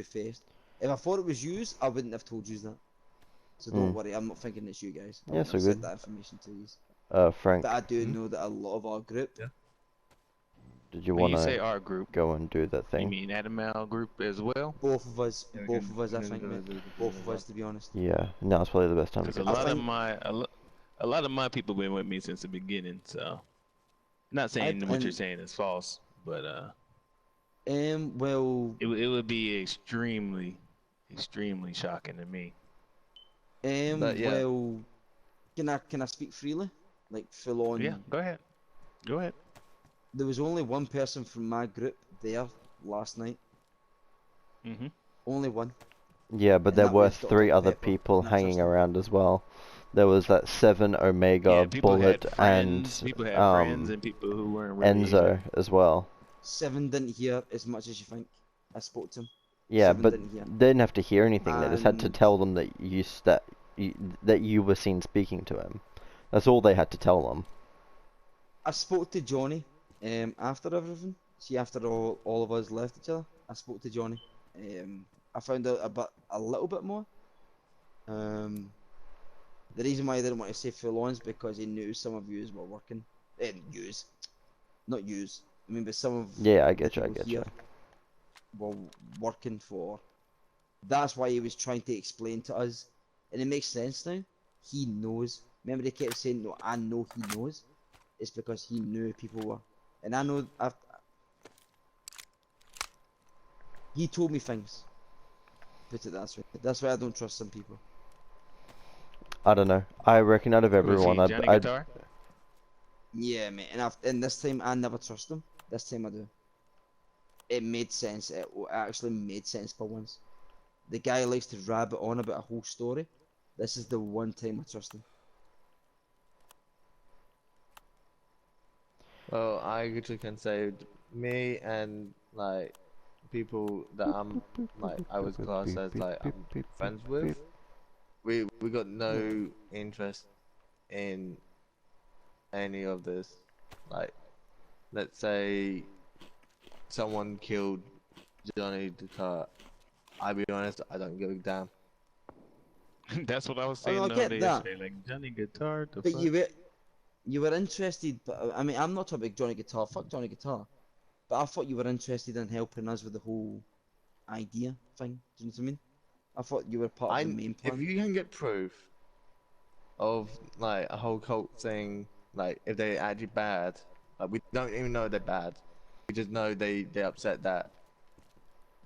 two-faced. If I thought it was yous, I wouldn't have told yous that. So don't worry, I'm not thinking it's you guys. I Yeah, wouldn't so have said good. that information to yous. Frank, But I do know that a lot of our group. Yeah. did you When want you say to our group, go and do that you thing? mean Animal group as well? Both of us, Yeah, both of us, we I can think, do mate. it, do it, Both do of it. us, to be honest. Yeah, now's probably the best time to Because go. a lot of my people been with me since the beginning. So, not saying what you're saying is false, but Well, it would be extremely shocking to me. But yeah. well, can I speak freely? Like full on. Yeah, go ahead. Go ahead. There was only one person from my group there last night. Mm-hmm. Only one. Yeah, but And there that were was Dr. 3 other Pepper, people and I hanging trust him. around as well. There was that 7 Omega, Yeah, people Bullet, had friends, and people had friends and people who weren't really Enzo as well. 7 didn't hear as much as you think. I spoke to him. Yeah, 7 but didn't hear. they didn't have to hear anything. They just had to And- tell them that you were seen speaking to him. That's all they had to tell them. I spoke to Johnny after everything. See, after all of us left each other, I spoke to Johnny. I found out a little bit more. The reason why I didn't want to say full on is because he knew some of yous were working. Not yous. I mean, but some of Yeah, I the get you. people here were working for. That's why he was trying to explain to us, and it makes sense now. He knows. Remember, they kept saying, "No, I know he knows." It's because he knew people were, and I know. He told me things. Put it that way. That's why I don't trust some people. I don't know. I reckon out of everyone, Was he Johnny I'd Guitar? Yeah, mate. And this time I never trust him. This time I do. It made sense. It actually made sense for once. The guy likes to rabbit on about a whole story. This is the one time I trust him. Well, I literally can say me and like people that I was classed as I'm friends with. We got no interest in any of this. Like, let's say someone killed Johnny Guitar. I'll be honest, I don't give a damn. That's what I was Oh, saying no, I the get other day that. yesterday. Like Johnny Guitar, the But fuck? you were interested. But I mean, I'm not talking about Johnny Guitar. Fuck Johnny Guitar. But I thought you were interested in helping us with the whole idea thing. Do you know what I mean? I thought you were part of the main plan. If you can get proof of like a whole cult thing, like if they're actually bad, like we don't even know they're bad. We just know they're upset that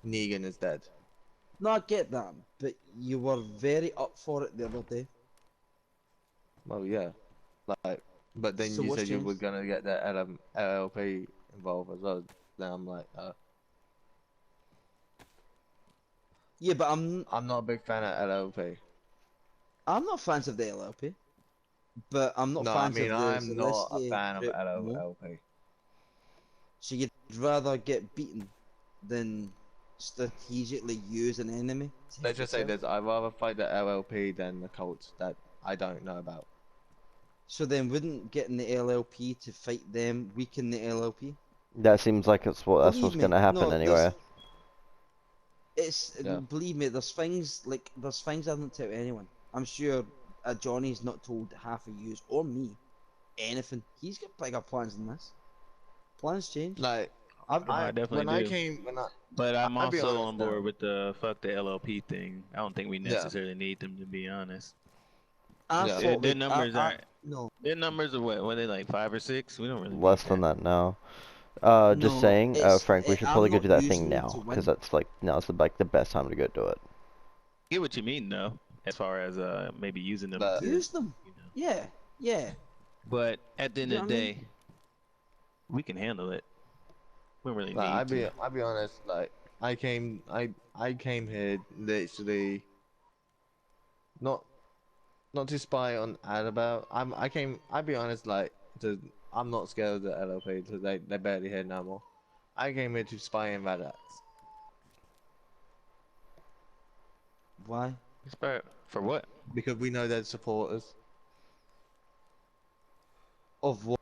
Negan is dead. No, I get that, but you were very up for it the other day. Well, yeah, like, but then So you what's said you were changed? gonna get the LLP involved as well. Then I'm like, Yeah, but I'm not a big fan of LLP. not fans of the LLP, but I'm not No, I fans mean of the I'm not a Zelensky fan of group more. LLP. So you'd rather get beaten than strategically use an enemy? to Let's help just say yourself? this: I'd rather fight the LLP than the cults that I don't know about. So then wouldn't getting the LLP to fight them weaken the LLP? that seems like that's what's Believe me, gonna happen no, anyway. Yeah. Believe me, there's things I don't tell anyone. I'm sure Johnny's not told half of yous or me anything. He's got bigger plans than this. Plans change. Like, I definitely when I But I'm I'll be also honest on board now. with the fuck the LLP thing. I don't think we Yeah. necessarily need them, to be honest. I Yeah. thought Their like, numbers are no, their numbers are what? Were they like 5 or 6? We don't really Less need than that. that now. Just no, saying, it's, Frank, we should I'm probably go not do that using thing them now, to because win. that's like now's the best time to go do it. I get what you mean though, as far as maybe using them But- to, Use them. you know. Yeah, yeah. But at the end You of know the what I mean? day, we can handle it. We don't really Like, need to. I'll be honest. Like, I came here literally not to spy on Annabelle. I'll be honest. Like, I'm not scared of the LLP because they barely here no more. I came here to spy on Radax. Why? For what? Because we know they're supporters. Of what?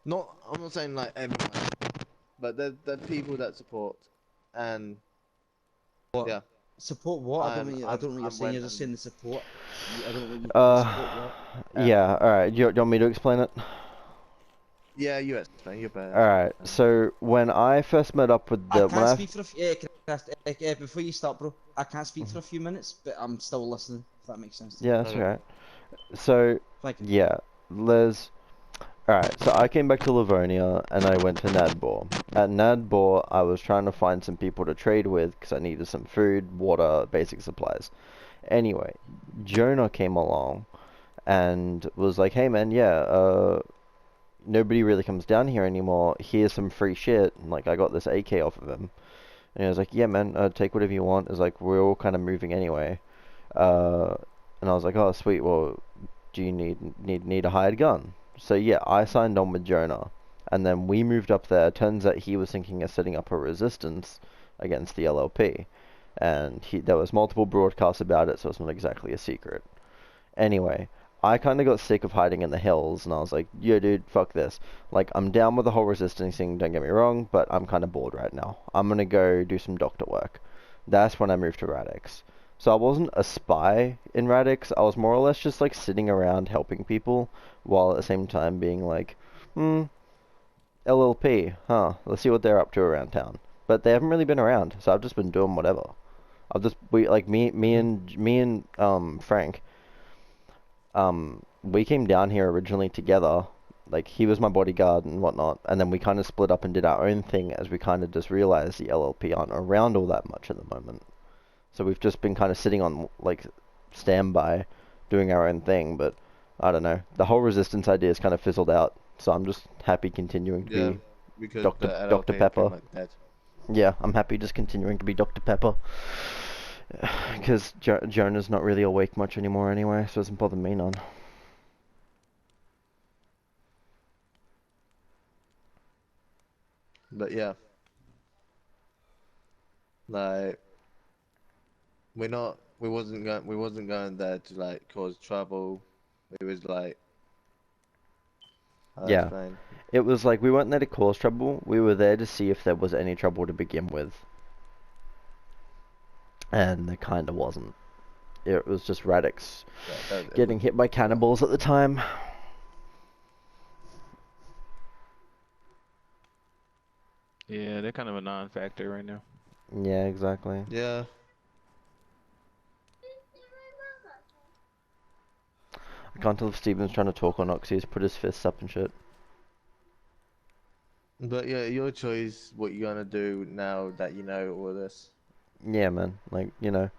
I'm not saying like everyone, but the people that support and What? yeah, Support what? I don't know. I don't know what you're I'm saying. You're went just saying the support. I don't know what you support what. Yeah. All right. You want me to explain it? yeah, you explain. You're better. All right. So when I first met up with I the can't speak for a few. Before you start, bro. I can't speak for a few minutes, but I'm still listening. If that makes sense to you. yeah, that's Okay. all right. So Thank you. yeah, Liz. Alright, so I came back to Livonia and I went to Nadbor. At Nadbor, I was trying to find some people to trade with because I needed some food, water, basic supplies. Anyway, Jonah came along and was like, hey man, yeah, nobody really comes down here anymore. Here's some free shit. And, like, I got this AK off of him. And he was like, yeah man, take whatever you want. It's like, we're all kind of moving anyway. And I was like, oh sweet, well, do you need a hired gun? So yeah, I signed on with Jonah, and then we moved up there. Turns out he was thinking of setting up a resistance against the LLP, and there was multiple broadcasts about it, so it's not exactly a secret. Anyway, I kind of got sick of hiding in the hills, and I was like, yo dude, fuck this. Like, I'm down with the whole resistance thing, don't get me wrong, but I'm kind of bored right now. I'm gonna go do some doctor work. That's when I moved to Radix. So I wasn't a spy in Radix, I was more or less just like sitting around helping people, while at the same time being like, LLP, huh, let's see what they're up to around town. But they haven't really been around, so I've just been doing whatever. Me and Frank, we came down here originally together, like he was my bodyguard and whatnot, and then we kind of split up and did our own thing as we kind of just realized the LLP aren't around all that much at the moment. So we've just been kind of sitting on, like, standby, doing our own thing, but I don't know. The whole resistance idea is kind of fizzled out, so I'm just happy continuing to Yeah, be because Dr. the LLP Dr. is Pepper. pretty much dead. Yeah, I'm happy just continuing to be Dr. Pepper. Because Jonah's not really awake much anymore anyway, so it doesn't bother me none. But yeah, like we wasn't going there to like cause trouble. It was like, how do I Yeah. explain? It was like we weren't there to cause trouble, we were there to see if there was any trouble to begin with. And there kinda wasn't. It was just Radix Yeah, getting hit by cannibals at the time. Yeah, they're kind of a non-factor right now. Yeah, exactly. Yeah, I can't tell if Steven's trying to talk or not because he's put his fists up and shit. but yeah, your choice. What you gonna do now that you know all this? Yeah, man. Like, you know.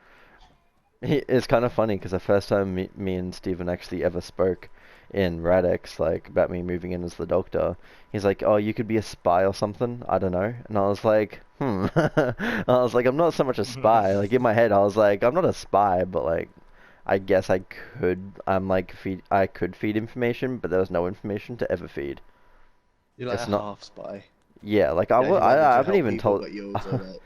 It's kind of funny because the first time me and Steven actually ever spoke in Radix, like, about me moving in as the doctor, he's like, oh, you could be a spy or something? I don't know. And I was like, I was like, I'm not so much a spy. Like, in my head, I was like, I'm not a spy, but, like, I guess I could, I could feed information, but there was no information to ever feed. You're like It's a not- half spy. Yeah, like, Yeah, you wanted to I haven't help even people, told... but you also like.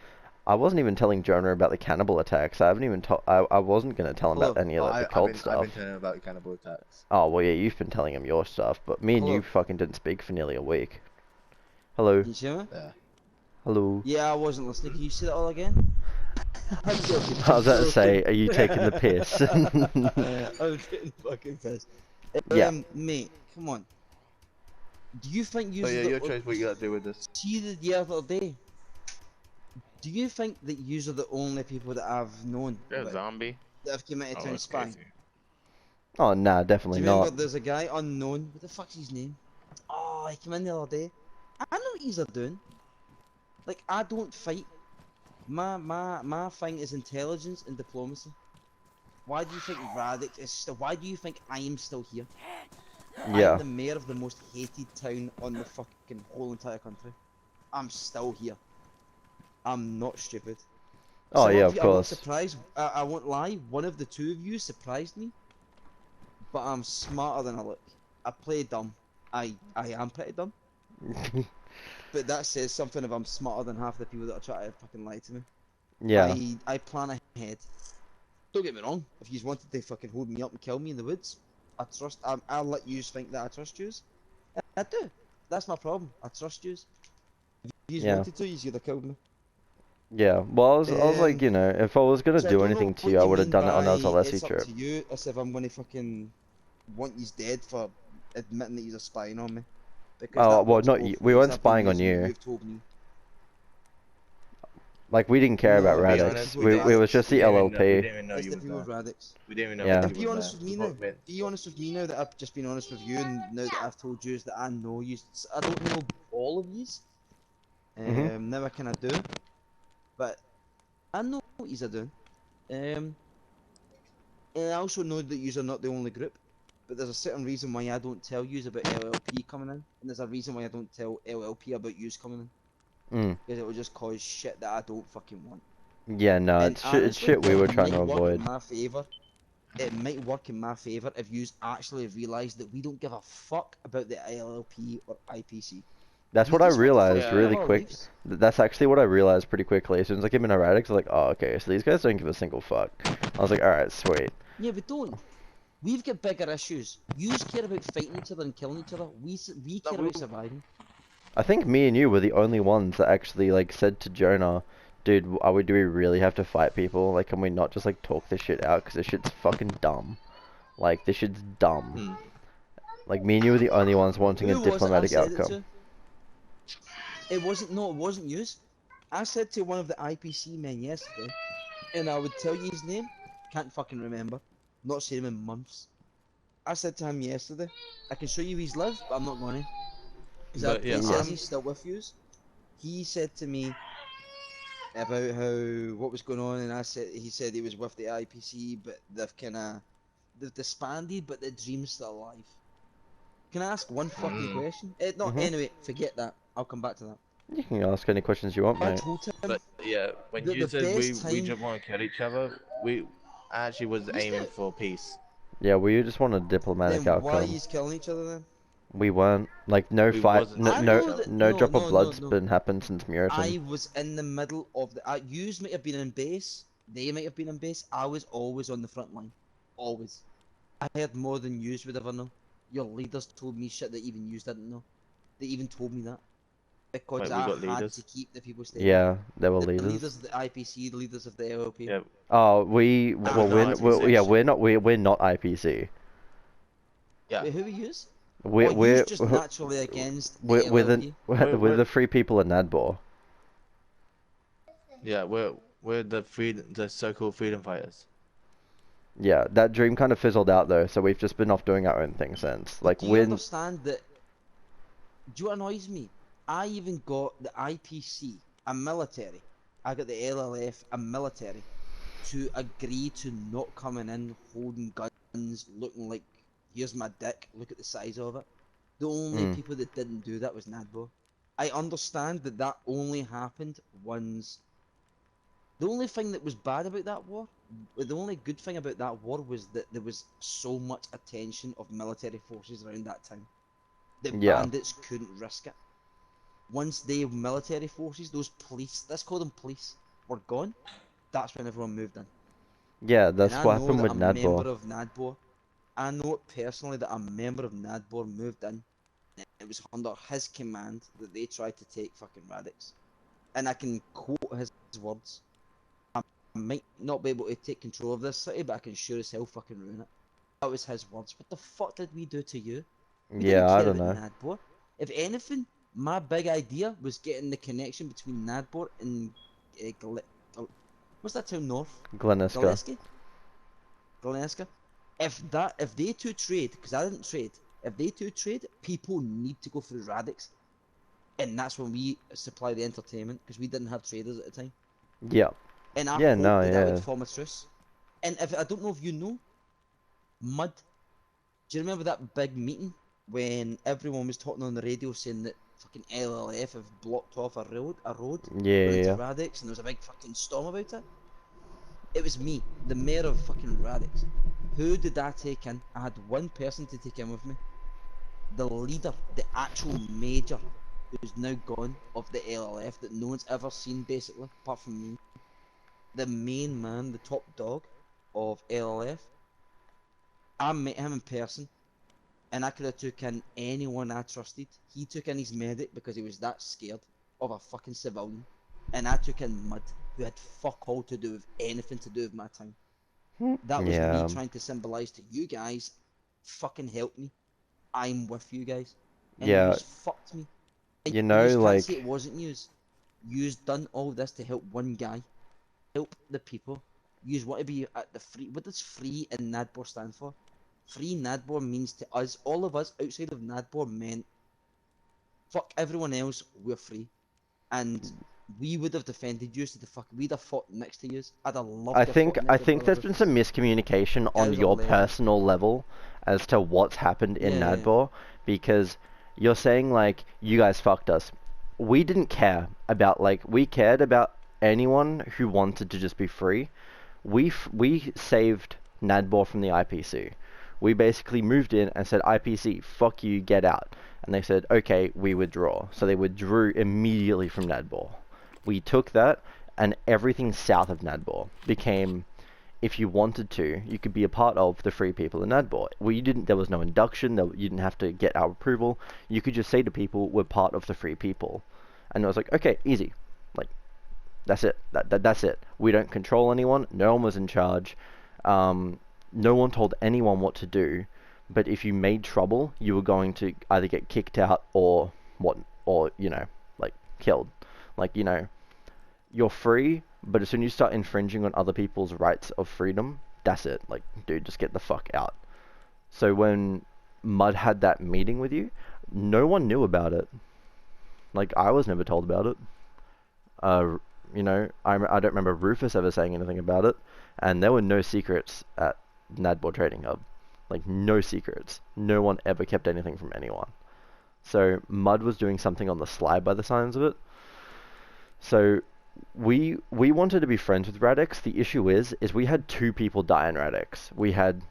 I wasn't even telling Jonah about the cannibal attacks. I haven't even told. I wasn't gonna tell him about any of like, the cult I've stuff. been telling him about cannibal attacks. Oh well, yeah, you've been telling him your stuff, but me and you Hello. fucking didn't speak for nearly a week. Hello, Can you hear me? Yeah. hello. Yeah, I wasn't listening. Can you say that all again? I'm joking. I was about to say, are you taking the piss? I'm getting fucking pissed. Yeah. Mate, come on. Do you think you? But yeah, your choice. What you gotta do with this? See the other day. Do you think that you are the only people that I've known That about zombie. that have come out of Oh, town that's spying? crazy. Oh nah, Do definitely you remember not. there's a guy unknown? What the fuck's his name? Oh, he came in the other day. I know what he's doing. Like, I don't fight. My thing is intelligence and diplomacy. Why do you think Radix is still? Why do you think I am still here? I'm Yeah. the mayor of the most hated town on the fucking whole entire country. I'm still here. I'm not stupid. Oh Some yeah, of of you, I won't course. surprise. I won't lie. One of the two of you surprised me, but I'm smarter than I look. I play dumb. I am pretty dumb. But that says something if I'm smarter than half the people that are trying to fucking lie to me. Yeah. I plan ahead. Don't get me wrong. If you wanted to fucking hold me up and kill me in the woods, I'll let you think that I trust yous. I do. That's my problem. I trust yous. If you Yeah. wanted to, you'd have killed me. Yeah, well, I was like, you know, if I was gonna So I do don't know anything to what you, I you would have mean done it on by our Zalesi it's up trip. to you, as if I'm gonna fucking want you dead for admitting that you're spying on me. Because Oh, that well, works not you. both We ways. weren't I've been spying on using what you. you've told me. Like, we didn't care about No, To be it's the Radix. honest, people we with didn't. It was Radix. just We the didn't even know. We LLP. didn't even know It's you the was people with there. Radix. We didn't even know Yeah. And you be was honest there. with me now. Be honest with me now that I've just been honest with you, and now that I've told you that I know you. I don't know all of yous. Mhm. Now I kinda do. But I know what yous are doing. Um, and I also know that yous are not the only group. But there's a certain reason why I don't tell yous about LLP coming in. And there's a reason why I don't tell LLP about yous coming in. Mm. Because it will just cause shit that I don't fucking want. Yeah, no, And it's honestly, shit we it were trying might to work in avoid. my favour. It might work in my favour if you actually realise that we don't give a fuck about the LLP or IPC. That's We what I just want to realized fucking Yeah. really live our quick. lives. That's actually what I realized pretty quickly. As soon as I came into Radix, I was like, oh, okay, so these guys don't give a single fuck. I was like, alright, sweet. Yeah, we don't. We've got bigger issues. You care about fighting each other and killing each other. We care about surviving. I think me and you were the only ones that actually, like, said to Jonah, dude, do we really have to fight people? Like, can we not just, like, talk this shit out? Because this shit's fucking dumb. Like, this shit's dumb. Hmm. Like, me and you were the only ones wanting a Who was it I diplomatic said it outcome. to? It wasn't. No, it wasn't you. I said to one of the IPC men yesterday, and I would tell you his name. Can't fucking remember. Not seen him in months. I said to him yesterday, I can show you his live, but I'm not going to. Because But he yeah, says he's still with you. He said to me about how what was going on, and he said he was with the IPC, but they've disbanded, but the dream's still alive. Can I ask one fucking question? No, Mhm. anyway, forget that. I'll come back to that. You can ask any questions you want, I mate. told him but yeah, when that you the said best we time. just want to kill each other, we actually was You aiming said, for peace. Yeah, we just want a diplomatic then why are outcome. you killing each other then? We weren't. Like, no We fight, wasn't no, I killing no, each know other. that. no No, drop of no, no, blood's no. been happened since Muriton. I was in the middle of the. Yous might have been in base. They might have been in base. I was always on the front line. Always. I heard more than yous would ever know. Your leaders told me shit that even yous didn't know. They even told me that. Because Wait, we I got had leaders. to keep the people stable. Yeah, there were The leaders. leaders of the IPC, the leaders of the LLP. Yeah, Oh, But well, we're not yeah, IPC. we're not IPC. yeah. Wait, who are yous? We're, Or yous we're, just naturally against the we're the, LLP? we're the three people in Nadbor. Yeah, we're the so-called freedom fighters. Yeah, that dream kind of fizzled out though, so we've just been off doing our own thing since. Like, Do you understand that? Do you know what annoys me? I even got the IPC, a military. I got the LLF, a military, to agree to not coming in holding guns, looking like, here's my dick, look at the size of it. The only people that didn't do that was Nadbo. I understand that that only happened once. The only thing that was bad about that war, the only good thing about that war was that there was so much attention of military forces around that time that Yeah. bandits couldn't risk it. Once the military forces, those police, let's call them police, were gone, that's when everyone moved in. Yeah, that's And I what know happened that with a member Nadbor. of NADBOR, I know it personally that a member of NADBOR moved in. And it was under his command that they tried to take fucking Radix. And I can quote his words. I might not be able to take control of this city, but I can sure as hell fucking ruin it. That was his words. What the fuck did we do to you? We didn't Yeah, I care don't about know. NADBOR. If anything, my big idea was getting the connection between NADBOR and what's that town north? Gleniska. Gillespie? Galeska. If they two trade, because I didn't trade, if they two trade, people need to go through Radix, and that's when we supply the entertainment because we didn't have traders at the time. Yeah. And I Yeah, hope no, that would yeah. form a truce. And if I don't know if you know, Mud. Do you remember that big meeting when everyone was talking on the radio saying that fucking LLF have blocked off a road Yeah, going yeah. to Radix, and there was a big fucking storm about it? It was me, the mayor of fucking Radix. Who did I take in? I had one person to take in with me. The leader, the actual major, who's now gone, of the LLF that no one's ever seen basically, apart from me. The main man, the top dog of LLF. I met him in person, and I could have took in anyone I trusted. He took in his medic because he was that scared of a fucking civilian. And I took in Mud. who had fuck all to do with anything to do with my time. That was Yeah. me trying to symbolize to you guys, fucking help me. I'm with you guys. And Yeah. yous fucked me. And You know, yous can't like- say it wasn't yous. Yous done all this to help one guy. Help the people. Yous want to be at the free. What does free in Nadbor stand for? Free Nadbor means to us, all of us outside of Nadbor meant fuck everyone else, we're free. And we would have defended you to the fuck. We'd have fought next to you. I'd have loved I to have think fought I next to think there's Brother been some Rufus. miscommunication on Guys are your legends. personal level as to what's happened in Yeah. Nadbor, because you're saying like you guys fucked us. We didn't care about, like, we cared about anyone who wanted to just be free. We saved Nadbor from the IPC. We basically moved in and said, IPC, fuck you, get out. And they said, okay, we withdraw. So they withdrew immediately from Nadbor. We took that, and everything south of Nadbor became, if you wanted to, you could be a part of the free people in Nadbor. There was no induction, you didn't have to get our approval. You could just say to people, we're part of the free people. And it was like, okay, easy. Like, that's it. That's it. We don't control anyone. No one was in charge. No one told anyone what to do. But if you made trouble, you were going to either get kicked out or like killed. Like, you're free, but as soon as you start infringing on other people's rights of freedom, that's it. Like, dude, just get the fuck out. So when Mud had that meeting with you, no one knew about it. Like, I was never told about it. I don't remember Rufus ever saying anything about it, and there were no secrets at Nadbor Trading Hub. Like, no secrets. No one ever kept anything from anyone. So Mud was doing something on the sly by the signs of it. So we wanted to be friends with Radix. The issue is we had two people die in Radix. We had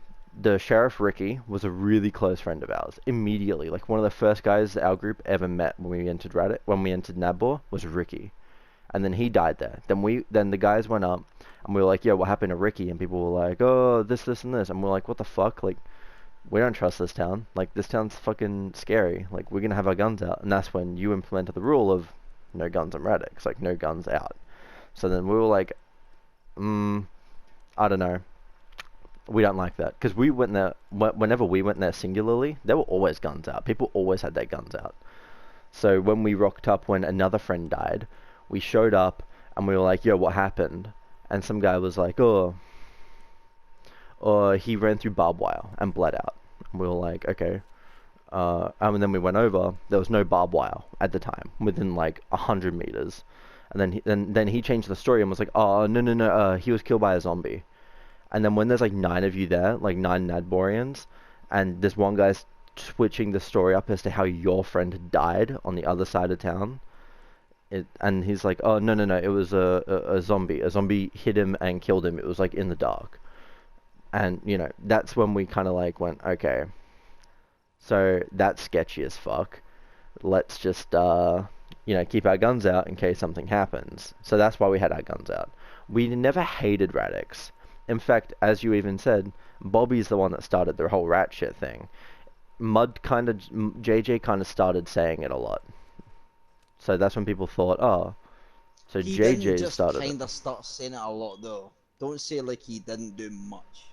the Sheriff Ricky was a really close friend of ours. Immediately, like one of the first guys our group ever met when we entered Nadbor was Ricky. And then he died there. Then the guys went up and we were like, yo, what happened to Ricky? And people were like, oh, this, and this. And we're like, what the fuck? Like, we don't trust this town. Like, this town's fucking scary. Like, we're gonna have our guns out. And that's when you implemented the rule of no guns in Radix. Like, no guns out. So then we were like, I don't know. We don't like that. Because we went there, whenever we went there singularly, there were always guns out. People always had their guns out. So when we rocked up when another friend died, we showed up and we were like, yo, what happened? And some guy was like, oh, he ran through barbed wire and bled out. And we were like, okay. And then we went over, there was no barbed wire at the time, within like 100 meters. And then he changed the story and was like, oh, no, he was killed by a zombie. And then when there's like 9 of you there, like 9 Nadborians, and this one guy's switching the story up as to how your friend died on the other side of town, and he's like, oh, no, it was a zombie. A zombie hit him and killed him. It was like in the dark. And, that's when we kind of like went, okay, so that's sketchy as fuck. Let's just, keep our guns out in case something happens. So that's why we had our guns out. We never hated Radix. In fact, as you even said, Bobby's the one that started the whole rat shit thing. JJ kind of started saying it a lot. So that's when people thought, oh, so He JJ didn't just started kind it. of start saying it a lot though. Don't say like he didn't do much.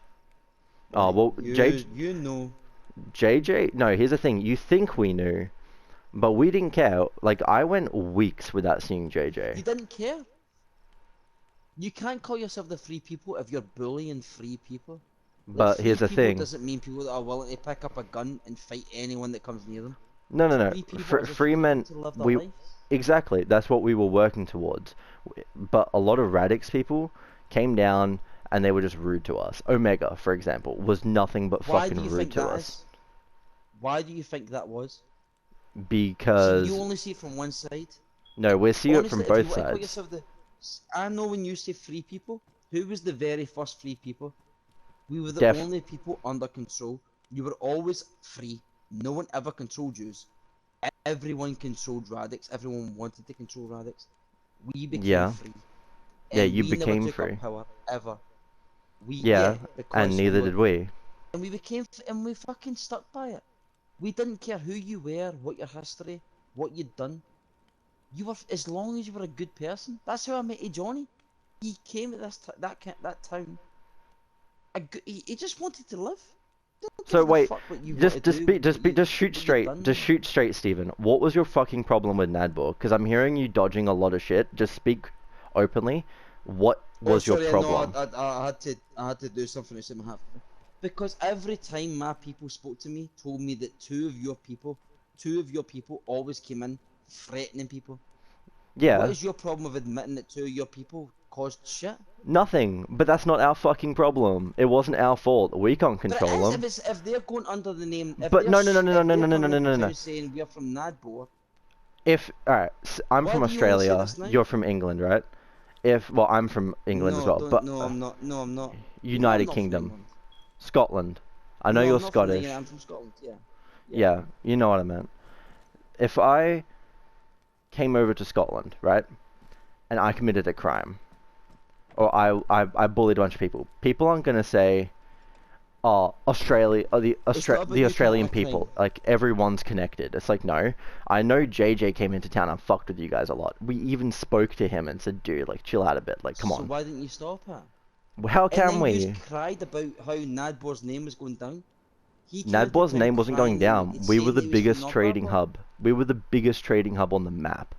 Oh, well, you know. JJ, no, here's the thing. You think we knew, but we didn't care. Like, I went weeks without seeing You JJ. didn't care. You can't call yourself the free people if you're bullying free people. Like, But free here's the people thing. doesn't mean people that are willing to pick up a gun and fight anyone that comes near them. No. Free people are just Free men, looking to live their we, lives. exactly, that's what we were working towards. But a lot of Radix people came down and they were just rude to us. Omega, for example, was nothing but Why do fucking you rude think to that us. is? Why do you think that was? Because, See, you only see it from one side. no, we see it Honestly, from if you both want to call sides. yourself I know when you say free people, who was the very first free people? We were the only people under control. You were always free. No one ever controlled you. Everyone controlled Radix. Everyone wanted to control Radix. We became free. Yeah, And you we became never took free. Up power ever. Yeah, because and neither did we. And we fucking stuck by it. We didn't care who you were, what your history, what you'd done. You were, as long as you were a good person. That's how I met Johnny. He came at that town. He just wanted to live. Don't So give a wait, fuck what you want just to just do, be just what be you- just shoot what you've straight. done. Just shoot straight, Steven. What was your fucking problem with Nadbor? Because I'm hearing you dodging a lot of shit. Just speak openly. What Oh, was your sorry, problem? no, I had to do something to say my half. Because every time my people spoke to me, told me that two of your people always came in threatening people. Yeah, What is your problem with admitting that two of your people caused shit? nothing. But that's not our fucking problem. It wasn't our fault. We can't But it control is them. if they're going under the name, if But they're no, no, no, no, if no, no, they're no, no, coming no, into no, no. town saying we're from Nadbor, If alright, I'm why from do you only say Australia. this now? You're from England, right? If well, I'm from England as No, well. don't. But No, I'm not. No, I'm not. No, I'm United not from Kingdom, England. Scotland. I know No, you're I'm not from Scottish. England. I'm from Scotland. Yeah. Yeah, you know what I meant. If I came over to Scotland, right, and I committed a crime, or I bullied a bunch of people, people aren't gonna say, "Oh, Australia, or It's not about the you Australian committing a people." crime. Like everyone's connected. It's like no, I know JJ came into town and fucked with you guys a lot. We even spoke to him and said, "Dude, like chill out a bit. Like come So on." why didn't you stop her? Well, how And can then we? you cried about how Nadbor's name was going down. He came into Nadbor's town name wasn't going crying, down. We were saying the that he was from biggest trading Knockbarbor. hub. We were the biggest trading hub on the map.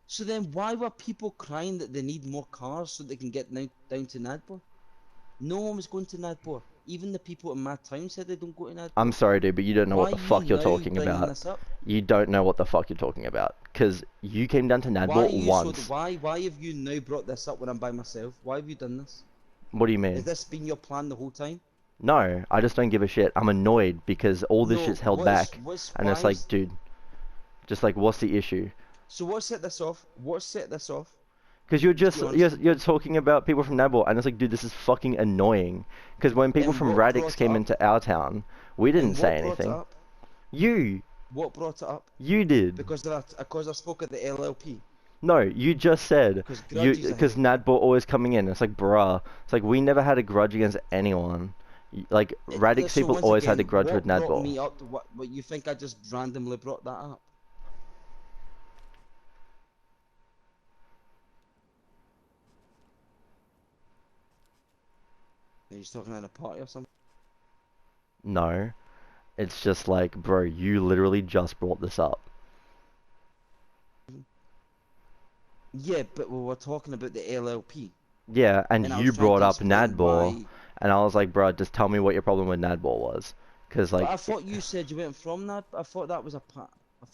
So then why were people crying that they need more cars so they can get down to Nadbor? No one was going to Nadbor. Even the people in my town said they don't go to Nadbor. I'm sorry, dude, but you don't know Why what the are you fuck you're now talking bringing about. this up? You don't know what the fuck you're talking about. Because you came down to Why are Nadbor you once. why have you now brought this up when I'm by myself? Why have you done this? What do you Has mean? this been your plan the whole time? No, I just don't give a shit. I'm annoyed because all this No, shit's held back. And it's like, dude, just like, what's the issue? So what set this off? What set this off? Because you're Let's just, be honest. you're talking about people from Nadbor, and it's like, dude, this is fucking annoying. Because when people And from what Radix brought it came up? into our town, we didn't And say what brought it anything. up? You What brought it up? did. Because I spoke at the LLP. No, you just said Because grudges are because Nadbor always coming in. It's like, bruh. It's like we never had a grudge against anyone. Like Radix So people once always had a again, grudge what with brought Nadbor. me up to what you think I just randomly brought that up? Are you talking at a party or something? No, it's just like, bro, you literally just brought this up. Yeah, but we were talking about the LLP. Yeah, and And I you was trying brought to up explain Nadbor, why. and I was like, bro, just tell me what your problem with Nadbor was, because But like I thought you said you went from that. I thought that was I thought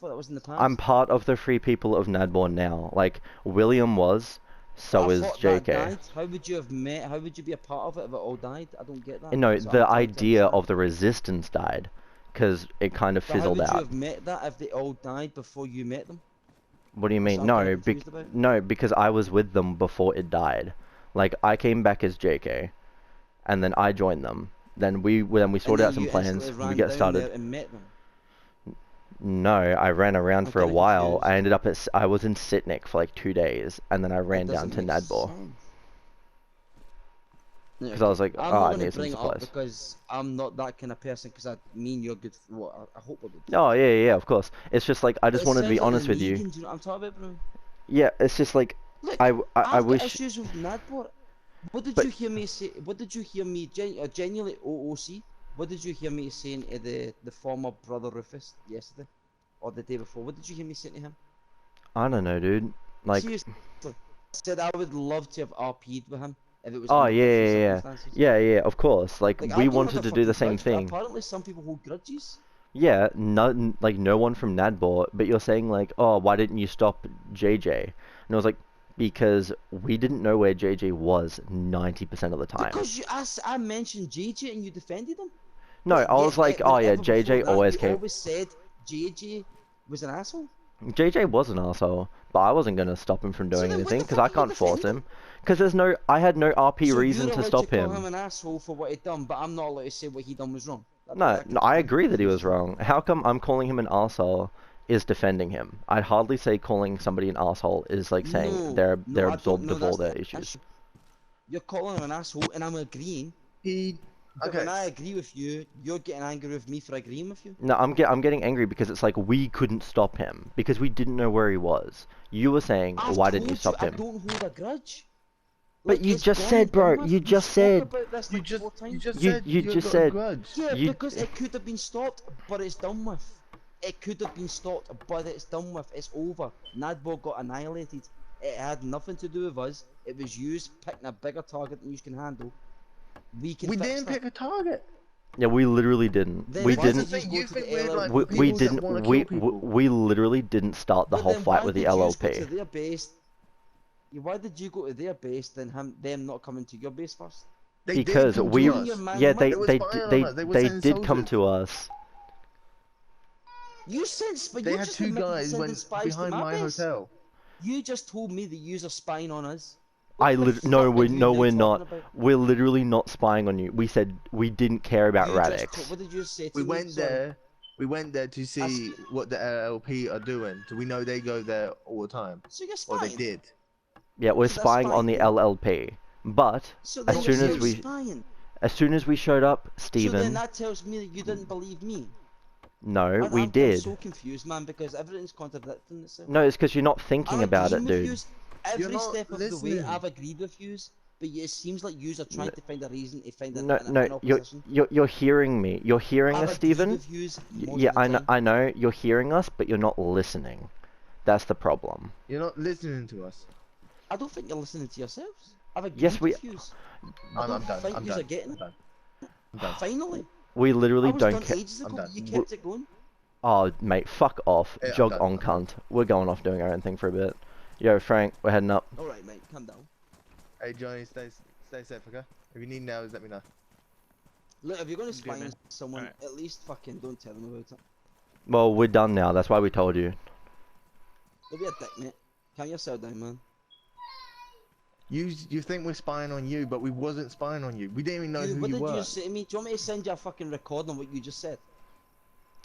that was in the past. I'm part of the free people of Nadbor now. Like William was, so I is thought that JK. died. How would you have met? How would you be a part of it if it all died? I don't get that. No, So the I'm trying to idea understand. of the resistance died, because it kind of But how fizzled would you out. have met that if they all died before you met them? What do you That's mean? what I'm No, kinda confused about. no, because I was with them before it died. Like I came back as JK, and then I joined them. Then we And sorted then out some you plans. instantly We ran get down started. there and met them. No, I ran around I'm for a kinda while. confused. I ended up I was in Sitnik for like 2 days, and then I That ran down doesn't to make Nadbor sense. because I was like, I'm oh, not I gonna need some bring it up supplies. because I'm not that kind of person. Because I mean you're good. Well, I hope we're good. Oh yeah, yeah, yeah, of course. It's just like I just It wanted to be sounds like honest you're with you. needing, do you know what I'm talking about, bro? Yeah, it's just like Look, I I've got wish. issues with Nadport. What did But- you hear me say? What did you hear me genuinely OOC? What did you hear me saying to the former brother Rufus yesterday or the day before? What did you hear me saying to him? I don't know, dude. Like, Seriously, I said I would love to have RP'd with him if it was oh under yeah, different yeah, yeah, circumstances. yeah, yeah. Of course. Like Like, I we don't wanted have a to do the fucking same grudge, but thing. apparently some people hold grudges. Yeah, no one from Nadbor, but you're saying like, oh, why didn't you stop JJ? And I was like, because we didn't know where JJ was 90% of the time. Because I mentioned JJ and you defended him. No, I was like, oh yeah, whenever before JJ that, always you came. always said JJ was an asshole. JJ was an asshole, but I wasn't gonna stop him from So doing then what anything the because fuck I are you can't force defending? him. Because I had no RP So reason you're to allowed stop to call him him. an asshole for what he done, but I'm not allowed to say what he done was wrong. No, no, I agree that he was wrong. How come I'm calling him an asshole is defending him? I'd hardly say calling somebody an asshole is like saying No, they're no, I absorbed don't, no, of all that's their not an issues. issue. You're calling him an asshole, and I'm agreeing. He But okay. when I agree with you, you're getting angry with me for agreeing with you. No, I'm getting angry because it's like we couldn't stop him because we didn't know where he was. You were saying, I've why didn't you told stop I him? don't hold a grudge. But Look, you it's just gone said, and bro. done with. You We just spoke said. about this You like just 4 times. you just You- said you got just a said- grudge. Yeah, You- because it could have been stopped, but it's done with. It could have been stopped, but it's done with. It's over. Nadbor got annihilated. It had nothing to do with us. It was you picking a bigger target than you can handle. We can We fix didn't that. pick a target. Yeah, we literally didn't. Then We why That's didn't. the did thing, go you to think the we're LLP? like We people that didn't. wanna We, kill people. we literally didn't start the But whole then fight why with the did yous go to LLP. their base? Why did you go to their base then them not coming to your base first? They Because didn't come we, to You and your us. man yeah, went. they They were they spying d- on they us, they were they sending did come soldiers. to us. You sent, but They you had just 2 admitted to guys sending went spies behind to my my base. hotel. You just told me that yous are spying on us. I What the lit. No, fuck we are you no, now we're talking not. about? We're literally not spying on you. We said we didn't care about You just Radix. what did you say to We me? went Sorry. there. We went there to see what the LLP are doing. So we know they go there all the time. So you're Or they spying. did. Yeah, we're So that's spying on the spying. LLP. But So then as you're soon as still we spying. showed up, So then Steven, that tells me that you didn't believe me. no, we I'm did. so confused, man, because everything's contradicting itself. No, it's because you're not thinking I'm about it, agreeing with dude. yous You're every not step of the way. listening. I've agreed with yous, but it seems like yous are trying to find a reason to find an, No, an, no, an opposition. you're hearing me. You're hearing I've us, agreed Steven. with yous most Yeah, of the I know. time. I know. You're hearing us, but you're not listening. That's the problem. You're not listening to us. I don't think you're listening to yourselves. I've agreed Yes, we- with yous. I I'm don't done. think I'm yous done. are getting I'm it. done. I'm done. Finally. We I literally was don't done care. ages I'm ago, done. but you kept it going. Oh, mate, fuck off. Yeah, I'm Jog done, on, I'm done. cunt. We're going off doing our own thing for a bit. Yo, Frank, we're heading up. Alright, mate, calm down. Hey Johnny, stay safe, okay? If you need nails, let me know. Look, if you're gonna Yeah, spy on man. someone, Alright. at least fucking don't tell them about it. Well, we're done now. That's why we told you. Don't be a dick, mate. Calm yourself down, man. You think we're spying on you, but we wasn't spying on you. We didn't even know Dude, who what you did were. you say to me? Do you want me to send you a fucking recording of what you just said?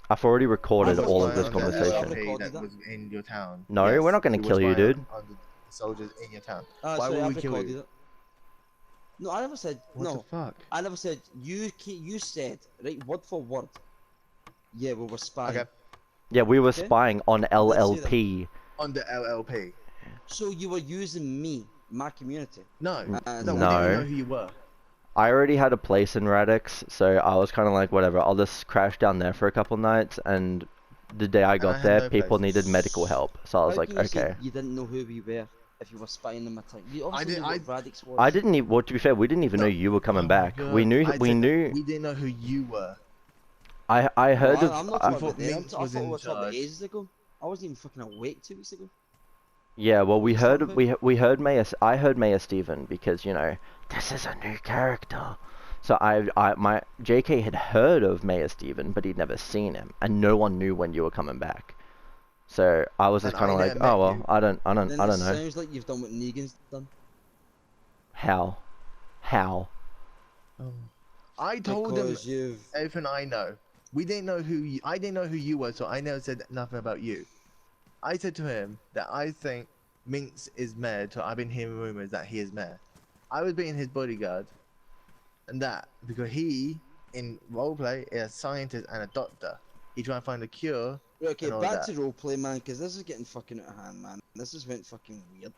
I've already recorded I'm all of spying this on that conversation. LLP. LLP that was in your town. No, Yes, we're not gonna we were kill you, spying dude. on the soldiers in your town. Ah, Why sorry, would I've we kill recorded you? it. No, I never said What no. the fuck? I never said you said right word for word. Yeah, we were spying. Okay. Yeah, we were Okay. spying on say LLP. On the LLP. So you were using me, my community. No. No, we didn't No. know who you were. I already had a place in Radix, so I was kind of like, whatever, I'll just crash down there for a couple nights, and the day I got had there, no people place. needed medical help, so I was How like, can you say okay. you didn't know who we were if you were spying on my time? You I obviously did- knew I- what Radix was. I didn't even, well, to be fair, we didn't even know you were coming Oh my back. We God. knew, I we said knew, we didn't know who you were. I No, heard I'm not of, talking thought about them. Minx I was thought we in were talking about charge. ages ago. I wasn't even fucking awake 2 weeks ago. yeah, well, we What heard, was that we heard I heard Mayor Steven, because, you know, this is a new character. So my JK had heard of Mayor Steven, but he'd never seen him, and no one knew when you were coming back. So I was just And kind of I like, never met oh well, you. I don't Then know. it sounds like you've done what Negan's done. How? I told him Because you've. everything I know. We didn't know who you, I didn't know who you were, so I never said nothing about you. I said to him that I think Minx is mayor, so I've been hearing rumors that he is mayor. I was being his bodyguard, and that because he, in roleplay, is a scientist and a doctor. He trying to find a cure. Okay, and all back that. to roleplay, man, because this is getting fucking out of hand, man. This is went fucking weird.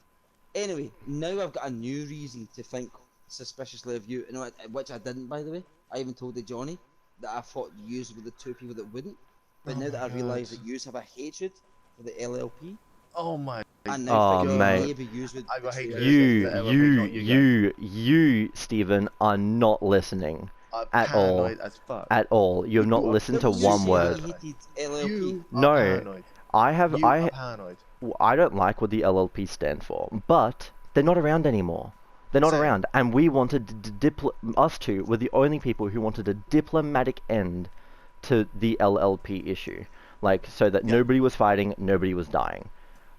Anyway, now I've got a new reason to think suspiciously of you, which I didn't, by the way. I even told the Johnny that I thought yous were the two people that wouldn't. But Oh now that my I realise God. that yous have a hatred for the LLP, Oh my! I now Oh, think mate. maybe yous would. I got hatred. betray You, the LLP, not you, Steven, are not listening I'm at all. paranoid as fuck. at all. You have not You are- listened to No, but you one say word. I hated LLP. You are No, paranoid. I have, You are paranoid. I don't like what the LLP stand for, but they're not around anymore. They're not Same. around, and we wanted us two were the only people who wanted a diplomatic end to the LLP issue, like so that Yeah. nobody was fighting, nobody was dying,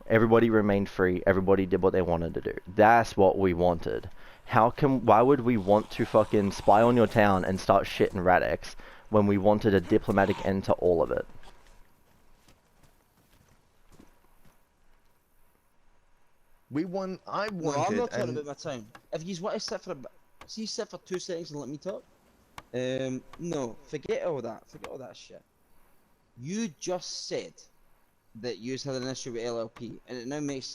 everybody remained free, everybody did what they wanted to do. That's what we wanted. Why would we want to fucking spy on your town and start shit in Radix when we wanted a diplomatic end to all of it? I No, I'm wanted. not talking and about my time. If you want to sit for sit for 2 seconds and let me talk. No, forget all that. Forget all that shit. You just said that you had an issue with LLP, and it now makes sense.